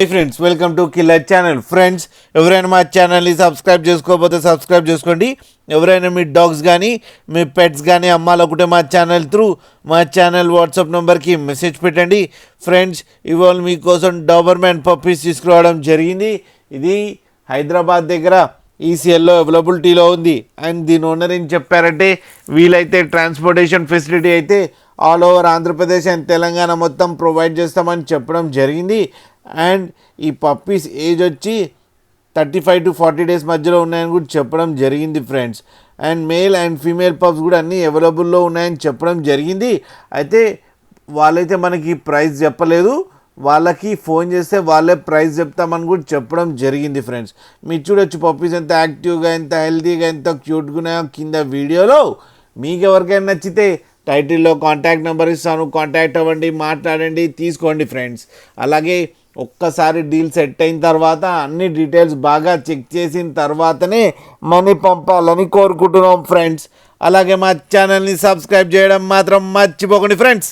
Friends welcome to killer channel. Friends ఎవరైనా మా ఛానల్ని సబ్స్క్రైబ్ చేసుకోకపోతే సబ్స్క్రైబ్ చేసుకోండి. ఎవరైనా మీ డాగ్స్ కానీ మీ పెట్స్ కానీ అమ్మాలనుకుంటే మా ఛానల్ వాట్సాప్ నెంబర్కి మెసేజ్ పెట్టండి. ఫ్రెండ్స్ ఇవాళ మీకోసం డాబర్మ్యాన్ పప్పీస్ తీసుకురావడం జరిగింది. ఇది హైదరాబాద్ దగ్గర ఈసీఎల్లో అవైలబిలిటీలో ఉంది. అండ్ దీని ఓనర్ ఏం చెప్పారంటే వీలైతే ట్రాన్స్పోర్టేషన్ ఫెసిలిటీ అయితే all over Andhra Pradesh and Telangana మొత్తం ప్రొవైడ్ చేస్తామని చెప్పడం జరిగింది. అండ్ ఈ పప్పీస్ ఏజ్ వచ్చి 35 to 40 days మధ్యలో ఉన్నాయని కూడా చెప్పడం జరిగింది friends. And male and female pups కూడా అన్నీ అవైలబుల్లో ఉన్నాయని చెప్పడం జరిగింది. అయితే వాళ్ళైతే మనకి ప్రైస్ చెప్పలేదు, వాళ్ళకి ఫోన్ చేస్తే వాళ్ళే ప్రైస్ చెప్తామని కూడా చెప్పడం జరిగింది ఫ్రెండ్స్. మీరు చూడొచ్చు పప్పీస్ ఎంత యాక్టివ్గా, ఎంత హెల్తీగా, ఎంత క్యూట్గా ఉన్నాయో కింద వీడియోలో. మీకు ఎవరికైనా నచ్చితే టైటిల్లో కాంటాక్ట్ నెంబర్ ఇస్తాను, కాంటాక్ట్ అవ్వండి, మాట్లాడండి, తీసుకోండి ఫ్రెండ్స్. అలాగే ఒక్కసారి డీల్ సెట్ అయిన తర్వాత అన్ని డీటెయిల్స్ బాగా చెక్ చేసిన తర్వాతనే మనీ పంపాలని కోరుకుంటున్నాం ఫ్రెండ్స్. అలాగే మా ఛానల్ని సబ్స్క్రైబ్ చేయడం మాత్రం మర్చిపోకండి ఫ్రెండ్స్.